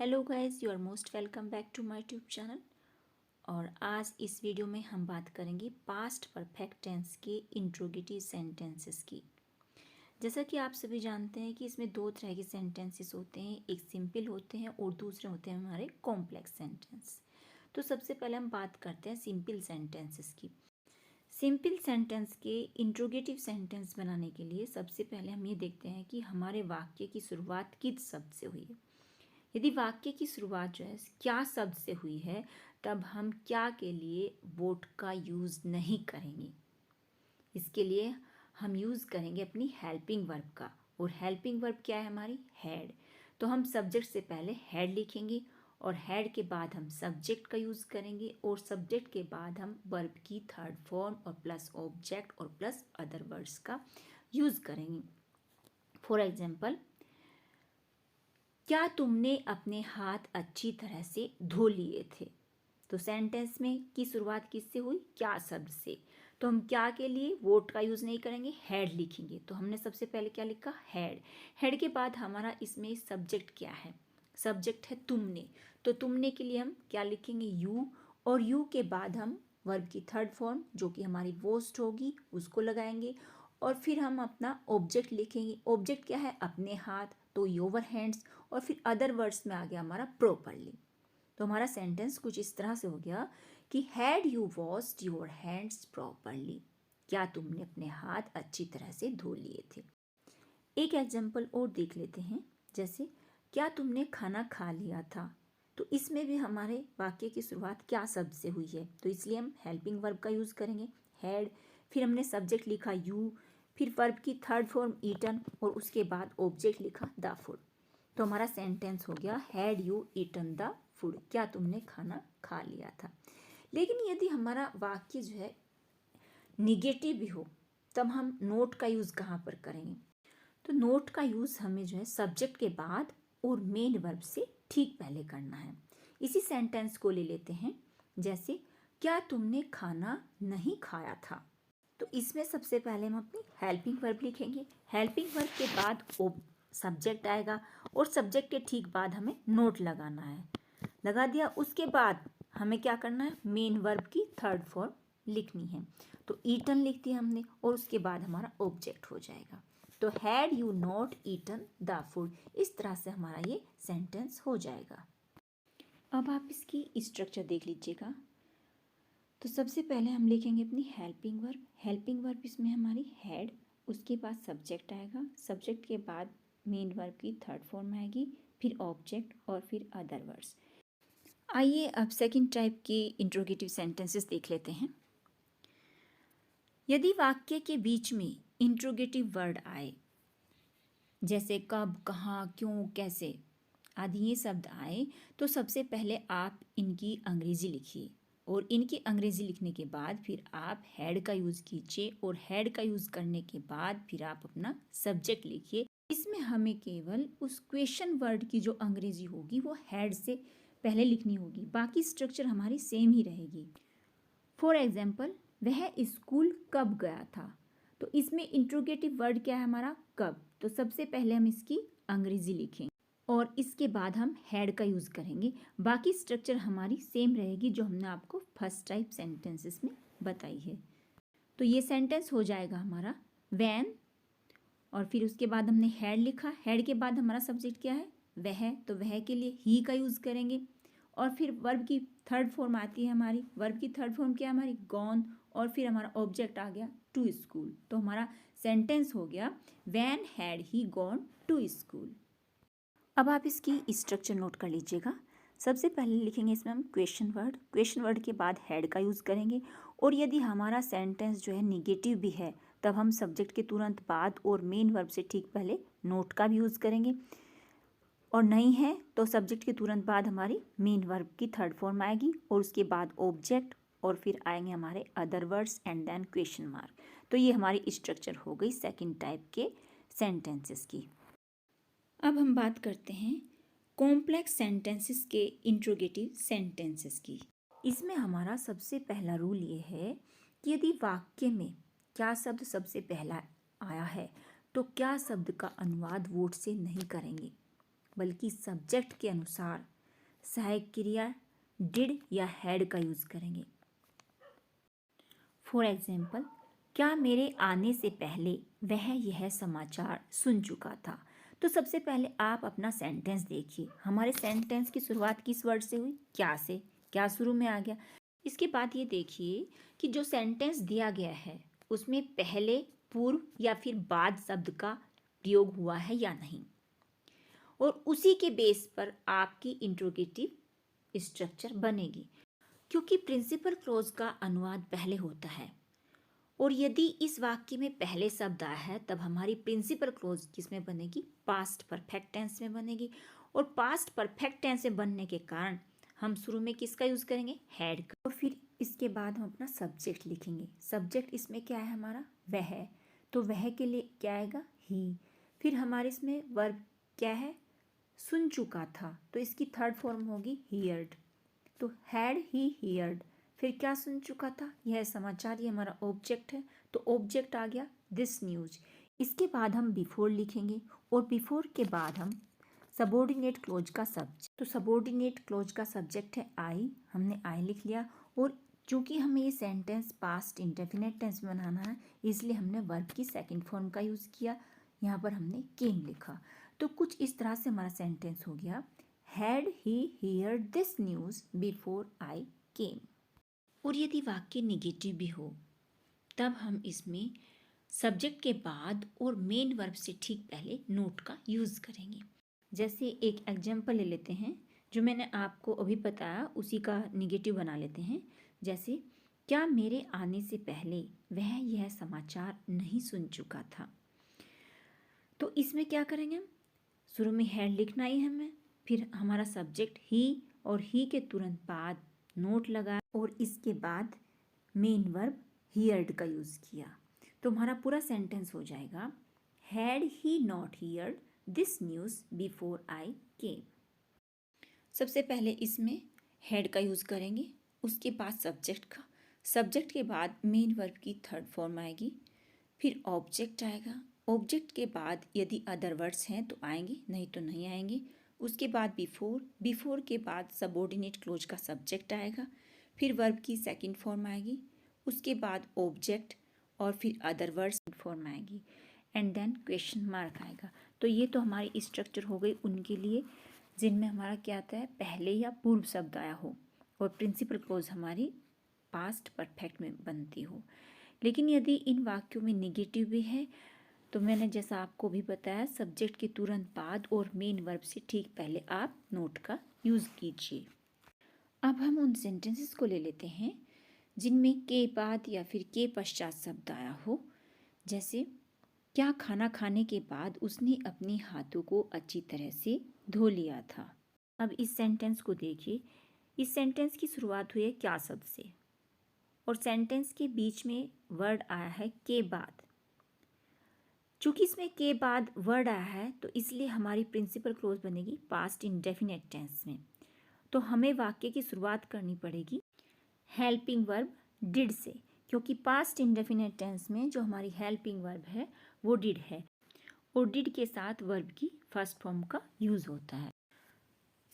Hello guys, you are most welcome back to my tube channel. और आज इस video में हम बात करेंगे पास्ट परफेक्ट टेंस के इंट्रोगेटिव सेंटेंसेस की। जैसा कि आप सभी जानते हैं कि इसमें दो तरह के सेंटेंसेस होते हैं, एक सिंपल होते हैं और दूसरे होते हैं हमारे कॉम्प्लेक्स सेंटेंस। तो सबसे पहले हम बात करते हैं सिंपल सेंटेंसेस की। सिंपल सेंटेंस के इंट्रोगेटिव सेंटेंस बनाने के लिए सबसे पहले हम ये देखते हैं कि हमारे वाक्य की शुरुआत किस शब्द से हुई है। यदि वाक्य की शुरुआत जो है क्या शब्द से हुई है, तब हम क्या के लिए वोट का यूज़ नहीं करेंगे। इसके लिए हम यूज़ करेंगे अपनी हेल्पिंग वर्ब का, और हेल्पिंग वर्ब क्या है हमारी? हैड। तो हम सब्जेक्ट से पहले हैड लिखेंगे और हैड के बाद हम सब्जेक्ट का यूज़ करेंगे और सब्जेक्ट के बाद हम वर्ब की थर्ड फॉर्म और प्लस ऑब्जेक्ट और प्लस अदर वर्ड्स का यूज़ करेंगे। फॉर एग्जाम्पल, क्या तुमने अपने हाथ अच्छी तरह से धो लिए थे? तो सेंटेंस में की शुरुआत किससे हुई? क्या शब्द से। तो हम क्या के लिए वोट का यूज़ नहीं करेंगे, हैड लिखेंगे। तो हमने सबसे पहले क्या लिखा? हैड। हैड के बाद हमारा इसमें सब्जेक्ट क्या है? सब्जेक्ट है तुमने। तो तुमने के लिए हम क्या लिखेंगे? यू। और यू के बाद हम वर्ब की थर्ड फॉर्म जो कि हमारी वोस्ट होगी उसको लगाएंगे और फिर हम अपना ऑब्जेक्ट लिखेंगे। ऑब्जेक्ट क्या है? अपने हाथ, तो योर हैंड्स। और फिर अदर वर्ड्स में आ गया हमारा प्रॉपरली। तो हमारा सेंटेंस कुछ इस तरह से हो गया कि had you washed your hands properly? क्या तुमने अपने हाथ अच्छी तरह से धो लिए थे? एक एग्जाम्पल और देख लेते हैं, जैसे क्या तुमने खाना खा लिया था? तो इसमें भी हमारे वाक्य की शुरुआत क्या शब्द से हुई है, तो इसलिए हम हेल्पिंग वर्ब का यूज़ करेंगे, हैड। फिर हमने सब्जेक्ट लिखा यू, फिर वर्ब की थर्ड फॉर्म ईटन और उसके बाद ऑब्जेक्ट लिखा द फूड। तो हमारा सेंटेंस हो गया had you eaten the food? क्या तुमने खाना खा लिया था? लेकिन यदि हमारा वाक्य जो है निगेटिव भी हो, तब हम नोट का यूज़ कहाँ पर करेंगे? तो नोट का यूज़ हमें जो है सब्जेक्ट के बाद और मेन वर्ब से ठीक पहले करना है। इसी सेंटेंस को ले लेते हैं, जैसे क्या तुमने खाना नहीं खाया था? तो इसमें सबसे पहले हम अपनी हेल्पिंग वर्ब लिखेंगे। हेल्पिंग वर्ब के बाद सब्जेक्ट आएगा और सब्जेक्ट के ठीक बाद हमें नोट लगाना है। लगा दिया, उसके बाद हमें क्या करना है? मेन वर्ब की थर्ड फॉर्म लिखनी है। तो ईटन लिख दिया हमने और उसके बाद हमारा ऑब्जेक्ट हो जाएगा। तो had you not eaten the food? इस तरह से हमारा ये सेंटेंस हो जाएगा। अब आप इसकी स्ट्रक्चर देख लीजिएगा। तो सबसे पहले हम लिखेंगे अपनी हेल्पिंग वर्ब। हेल्पिंग वर्ब इसमें हमारी हैड, उसके बाद सब्जेक्ट आएगा, सब्जेक्ट के बाद मेन वर्ब की थर्ड फॉर्म आएगी, फिर ऑब्जेक्ट और फिर अदर वर्ड्स। आइए अब सेकंड टाइप के इंट्रोगेटिव सेंटेंसेस देख लेते हैं। यदि वाक्य के बीच में इंट्रोगेटिव वर्ड आए, जैसे कब, कहाँ, क्यों, कैसे आदि ये शब्द आए, तो सबसे पहले आप इनकी अंग्रेजी लिखिए और इनकी अंग्रेजी लिखने के बाद फिर आप हैड का यूज़ कीजिए और हैड का यूज़ करने के बाद फिर आप अपना सब्जेक्ट लिखिए। इसमें हमें केवल उस क्वेश्चन वर्ड की जो अंग्रेजी होगी वो हैड से पहले लिखनी होगी, बाकी स्ट्रक्चर हमारी सेम ही रहेगी। फॉर एग्जाम्पल, वह स्कूल कब गया था? तो इसमें इंट्रोगेटिव वर्ड क्या है हमारा? कब। तो सबसे पहले हम इसकी अंग्रेजी लिखेंगे और इसके बाद हम हैड का यूज़ करेंगे। बाकी स्ट्रक्चर हमारी सेम रहेगी जो हमने आपको फर्स्ट टाइप सेंटेंसेस में बताई है। तो ये सेंटेंस हो जाएगा हमारा वैन, और फिर उसके बाद हमने हैड लिखा। हैड के बाद हमारा सब्जेक्ट क्या है? वह। तो वह के लिए ही का यूज़ करेंगे और फिर वर्ब की थर्ड फॉर्म आती है हमारी। वर्ब की थर्ड फॉर्म क्या है हमारी? गॉन। और फिर हमारा ऑब्जेक्ट आ गया टू स्कूल। तो हमारा सेंटेंस हो गया when had he gone to school. अब आप इसकी स्ट्रक्चर नोट कर लीजिएगा। सबसे पहले लिखेंगे इसमें हम क्वेश्चन वर्ड। क्वेश्चन वर्ड के बाद हैड का यूज़ करेंगे और यदि हमारा सेंटेंस जो है निगेटिव भी है, तब हम सब्जेक्ट के तुरंत बाद और मेन वर्ब से ठीक पहले नोट का भी यूज़ करेंगे, और नहीं है तो सब्जेक्ट के तुरंत बाद हमारी मेन वर्ब की थर्ड फॉर्म आएगी और उसके बाद ऑब्जेक्ट और फिर आएंगे हमारे other words and then question mark. तो ये हमारी स्ट्रक्चर हो गई सेकंड टाइप के सेंटेंसेस की। अब हम बात करते हैं कॉम्प्लेक्स सेंटेंसेस के इंट्रोगेटिव सेंटेंसेस की। इसमें हमारा सबसे पहला रूल ये है कि यदि वाक्य में क्या शब्द सबसे पहला आया है, तो क्या शब्द का अनुवाद वोट से नहीं करेंगे, बल्कि सब्जेक्ट के अनुसार सहायक क्रिया डिड या हैड का यूज़ करेंगे। फॉर एग्जाम्पल, क्या मेरे आने से पहले वह यह समाचार सुन चुका था। तो सबसे पहले आप अपना सेंटेंस देखिए। हमारे सेंटेंस की शुरुआत किस वर्ड से हुई? क्या से। क्या शुरू में आ गया। इसके बाद ये देखिए कि जो सेंटेंस दिया गया है उसमें पहले, पूर्व या फिर बाद शब्द का प्रयोग हुआ है या नहीं, और उसी के बेस पर आपकी इंट्रोगेटिव स्ट्रक्चर बनेगी। क्योंकि प्रिंसिपल क्लॉज का अनुवाद पहले होता है, और यदि इस वाक्य में पहले शब्द आया है तब हमारी प्रिंसिपल क्लॉज किसमें बनेगी? पास्ट परफेक्ट टेंस में बनेगी। और पास्ट परफेक्ट टेंस में बनने के कारण हम शुरू में किसका यूज़ करेंगे? हैड का। और फिर इसके बाद हम अपना सब्जेक्ट लिखेंगे। सब्जेक्ट इसमें क्या है हमारा? वह। तो वह के लिए क्या आएगा? ही। फिर हमारे इसमें वर्ब क्या है? सुन चुका था, तो इसकी थर्ड फॉर्म होगी हियर्ड। तो हैड ही हियर्ड। फिर क्या सुन चुका था? यह समाचार। ये हमारा ऑब्जेक्ट है, तो ऑब्जेक्ट आ गया दिस न्यूज। इसके बाद हम बिफोर लिखेंगे, और बिफोर के बाद हम सबऑर्डिनेट क्लॉज का सब्जेक्ट। तो सबऑर्डिनेट क्लॉज का सब्जेक्ट है आई। हमने आई लिख लिया, और चूंकि हमें ये सेंटेंस पास्ट इंडेफिनिट टेंस में बनाना है, इसलिए हमने वर्ब की सेकंड फॉर्म का यूज़ किया। यहाँ पर हमने केम लिखा। तो कुछ इस तरह से हमारा सेंटेंस हो गया, had he heard this news before I came. और यदि वाक्य निगेटिव भी हो तब हम इसमें सब्जेक्ट के बाद और मेन वर्ब से ठीक पहले नोट का यूज़ करेंगे। जैसे एक एग्जाम्पल ले लेते हैं, जो मैंने आपको अभी बताया उसी का निगेटिव बना लेते हैं। जैसे, क्या मेरे आने से पहले वह यह समाचार नहीं सुन चुका था। तो इसमें क्या करेंगे हम? शुरू में हैड लिखना ही हमें, फिर हमारा सब्जेक्ट ही, और ही के तुरंत बाद नोट लगा, और इसके बाद मेन वर्ब हियर्ड का यूज़ किया। तो हमारा पूरा सेंटेंस हो जाएगा, had he not heard this news before I came. सबसे पहले इसमें हैड का यूज़ करेंगे, उसके बाद सब्जेक्ट का, सब्जेक्ट के बाद मेन वर्ब की थर्ड फॉर्म आएगी, फिर ऑब्जेक्ट आएगा, ऑब्जेक्ट के बाद यदि अदर वर्ड्स हैं तो आएंगे, नहीं तो नहीं आएंगे। उसके बाद बिफोर, बिफोर के बाद सबऑर्डिनेट क्लोज का सब्जेक्ट आएगा, फिर वर्ब की सेकंड फॉर्म आएगी, उसके बाद ऑब्जेक्ट, और फिर अदर वर्ड्स फॉर्म आएगी, एंड देन क्वेश्चन मार्क आएगा। तो ये तो हमारी स्ट्रक्चर हो गई उनके लिए जिनमें हमारा क्या आता है? पहले या पूर्व शब्द आया हो, और प्रिंसिपल क्लोज हमारी पास्ट परफेक्ट में बनती हो। लेकिन यदि इन वाक्यों में निगेटिव भी है तो मैंने जैसा आपको भी बताया, सब्जेक्ट के तुरंत बाद और मेन वर्ब से ठीक पहले आप नोट का यूज़ कीजिए। अब हम उन सेंटेंसेस को ले लेते हैं जिनमें के बाद या फिर के पश्चात शब्द आया हो। जैसे, क्या खाना खाने के बाद उसने अपने हाथों को अच्छी तरह से धो लिया था। अब इस सेंटेंस को देखिए। इस सेंटेंस की शुरुआत हुई है क्या शब्द से, और सेंटेंस के बीच में वर्ड आया है के बाद। चूंकि इसमें के बाद वर्ड आया है तो इसलिए हमारी प्रिंसिपल क्लोज बनेगी पास्ट इंडेफिनिट टेंस में। तो हमें वाक्य की शुरुआत करनी पड़ेगी हेल्पिंग वर्ब डिड से, क्योंकि पास्ट इंडेफिनिट टेंस में जो हमारी हेल्पिंग वर्ब है वो डिड है, और डिड के साथ वर्ब की फर्स्ट फॉर्म का यूज़ होता है।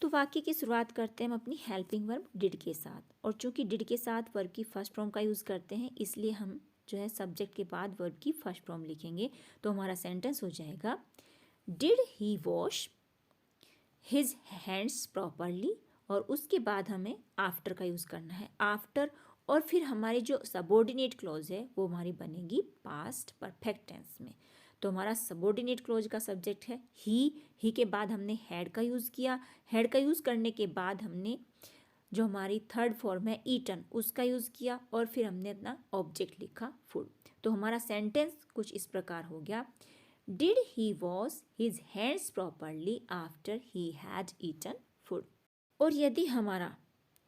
तो वाक्य की शुरुआत करते हैं हम अपनी हेल्पिंग वर्ब डिड के साथ, और चूंकि डिड के साथ वर्ब की फर्स्ट फॉर्म का यूज़ करते हैं इसलिए हम जो है सब्जेक्ट के बाद वर्ब की फर्स्ट फॉर्म लिखेंगे। तो हमारा सेंटेंस हो जाएगा, did he wash his hands properly, और उसके बाद हमें आफ्टर का यूज़ करना है, आफ्टर। और फिर हमारी जो सबऑर्डिनेट क्लॉज है वो हमारी बनेगी पास्ट परफेक्ट टेंस में। तो हमारा सबऑर्डिनेट क्लॉज का सब्जेक्ट है ही के बाद हमने हैड का यूज़ किया, हैड का यूज़ करने के बाद हमने जो हमारी थर्ड फॉर्म है ईटन उसका यूज़ किया, और फिर हमने अपना ऑब्जेक्ट लिखा फूड। तो हमारा सेंटेंस कुछ इस प्रकार हो गया, did he wash his hands properly after he had eaten food. और यदि हमारा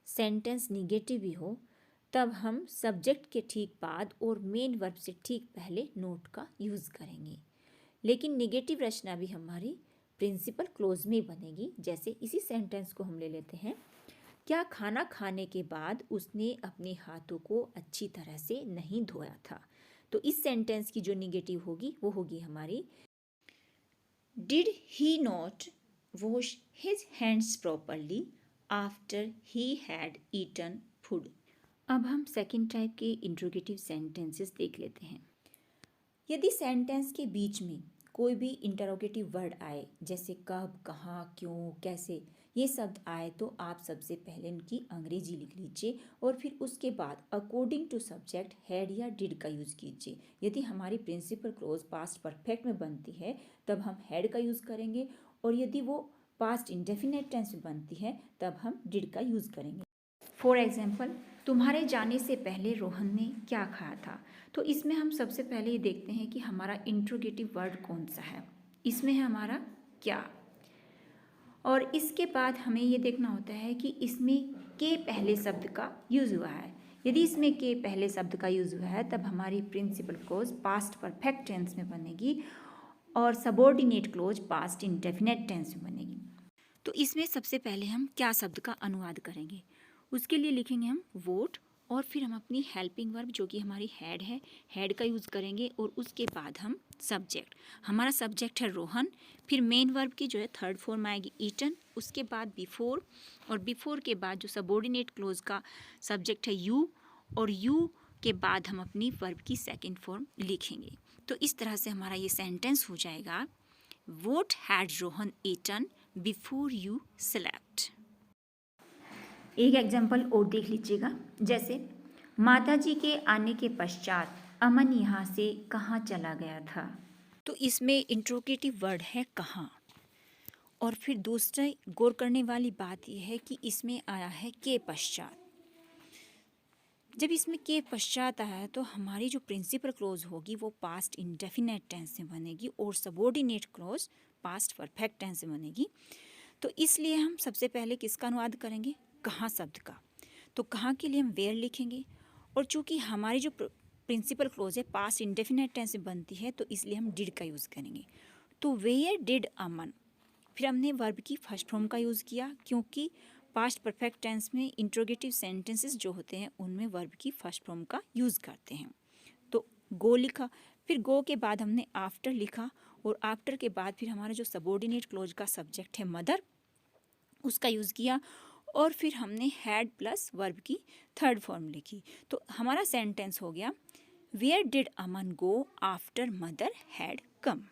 सेंटेंस निगेटिव भी हो तब हम सब्जेक्ट के ठीक बाद और मेन वर्ब से ठीक पहले नोट का यूज़ करेंगे। लेकिन निगेटिव रचना भी हमारी प्रिंसिपल क्लोज में बनेगी। जैसे इसी सेंटेंस को हम ले लेते हैं, क्या खाना खाने के बाद उसने अपने हाथों को अच्छी तरह से नहीं धोया था। तो इस सेंटेंस की जो निगेटिव होगी वो होगी हमारी, did he not wash his hands properly after he had eaten food. अब हम सेकेंड टाइप के इंट्रोगेटिव सेंटेंसेस देख लेते हैं। यदि सेंटेंस के बीच में कोई भी इंटरोगेटिव वर्ड आए, जैसे कब, कहाँ, क्यों, कैसे, ये शब्द आए, तो आप सबसे पहले इनकी अंग्रेजी लिख लीजिए और फिर उसके बाद अकॉर्डिंग टू सब्जेक्ट हैड या डिड का यूज़ कीजिए। यदि हमारी प्रिंसिपल क्लोज पास्ट परफेक्ट में बनती है तब हम हैड का यूज़ करेंगे, और यदि वो पास्ट इंडेफिनेट टेंस में बनती है तब हम डिड का यूज़ करेंगे। फॉर एग्जाम्पल, तुम्हारे जाने से पहले रोहन ने क्या खाया था। तो इसमें हम सबसे पहले ये देखते हैं कि हमारा इंट्रोगेटिव वर्ड कौन सा है। इसमें है हमारा क्या, और इसके बाद हमें ये देखना होता है कि इसमें के पहले शब्द का यूज़ हुआ है। यदि इसमें के पहले शब्द का यूज़ हुआ है तब हमारी principal clause past perfect tense में बनेगी और subordinate clause past indefinite tense में बनेगी। तो इसमें सबसे पहले हम क्या शब्द का अनुवाद करेंगे, उसके लिए लिखेंगे हम वोट, और फिर हम अपनी हेल्पिंग वर्ब जो कि हमारी हैड है, हैड का यूज़ करेंगे, और उसके बाद हम सब्जेक्ट, हमारा सब्जेक्ट है रोहन, फिर मेन वर्ब की जो है थर्ड फॉर्म आएगी ईटन, उसके बाद बिफोर, और बिफोर के बाद जो सबॉर्डिनेट क्लोज का सब्जेक्ट है यू, और यू के बाद हम अपनी वर्ब की सेकेंड फॉर्म लिखेंगे। तो इस तरह से हमारा ये सेंटेंस हो जाएगा, what had Rohan eaten before you slept. एक एग्जाम्पल और देख लीजिएगा, जैसे माताजी के आने के पश्चात अमन यहाँ से कहाँ चला गया था। तो इसमें इंट्रोगेटिव वर्ड है कहाँ, और फिर दूसरा गौर करने वाली बात यह है कि इसमें आया है के पश्चात। जब इसमें के पश्चात आया है तो हमारी जो प्रिंसिपल क्लोज होगी वो पास्ट इंडेफिनेट टेंस से बनेगी और subordinate clause past perfect tense से बनेगी। तो इसलिए हम सबसे पहले किसका अनुवाद करेंगे, कहाँ शब्द का। तो कहाँ के लिए हम वेयर लिखेंगे, और चूंकि हमारी जो प्रिंसिपल क्लोज है पास्ट इंडेफिनेट टेंस से बनती है तो इसलिए हम डिड का यूज़ करेंगे। तो वेयर डिड अमन, फिर हमने वर्ब की फर्स्ट फॉर्म का यूज़ किया, क्योंकि पास्ट परफेक्ट टेंस में इंट्रोगेटिव सेंटेंसेस जो होते हैं उनमें वर्ब की फर्स्ट फॉर्म का यूज़ करते हैं। तो गो लिखा, फिर गो के बाद हमने आफ्टर लिखा, और आफ्टर के बाद फिर हमारा जो सबॉर्डिनेट क्लोज का सब्जेक्ट है मदर, उसका यूज़ किया, और फिर हमने हैड प्लस वर्ब की थर्ड फॉर्म लिखी। तो हमारा सेंटेंस हो गया, where did Aman go after mother had come.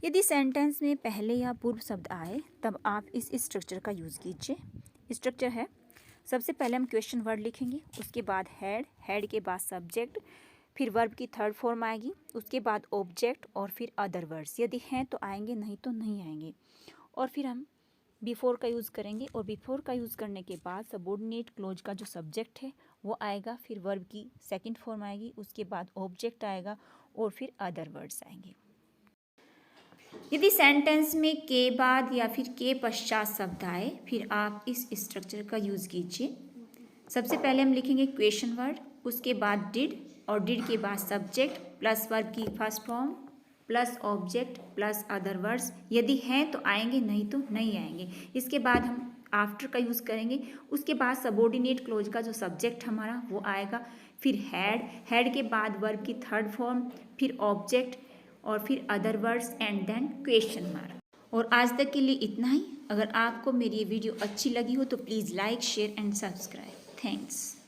यदि सेंटेंस में पहले या पूर्व शब्द आए तब आप इस स्ट्रक्चर का यूज़ कीजिए। स्ट्रक्चर है, सबसे पहले हम क्वेश्चन वर्ड लिखेंगे, उसके बाद हैड, हैड के बाद सब्जेक्ट, फिर वर्ब की थर्ड फॉर्म आएगी, उसके बाद ऑब्जेक्ट, और फिर अदर वर्ड्स, यदि हैं तो आएंगे, नहीं तो नहीं आएंगे। और फिर हम बिफोर का यूज़ करेंगे, और बिफोर का यूज़ करने के बाद सबॉर्डिनेट क्लोज का जो सब्जेक्ट है वो आएगा, फिर वर्ब की सेकंड फॉर्म आएगी, उसके बाद ऑब्जेक्ट आएगा, और फिर अदर वर्ड्स आएंगे। यदि सेंटेंस में के बाद या फिर के पश्चात शब्द आए फिर आप इस स्ट्रक्चर का यूज़ कीजिए। सबसे पहले हम लिखेंगे क्वेश्चन वर्ड, उसके बाद डिड, और डिड के बाद सब्जेक्ट प्लस वर्ब की first form plus object plus other words, यदि हैं तो आएंगे, नहीं तो नहीं आएंगे। इसके बाद हम आफ्टर का यूज़ करेंगे, उसके बाद सबॉर्डिनेट क्लोज का जो सब्जेक्ट हमारा वो आएगा, फिर हैड, हैड के बाद वर्ब की थर्ड फॉर्म, फिर ऑब्जेक्ट, और फिर other words, and then question mark. और आज तक के लिए इतना ही। अगर आपको मेरी ये वीडियो अच्छी लगी हो तो please like, share and subscribe. Thanks.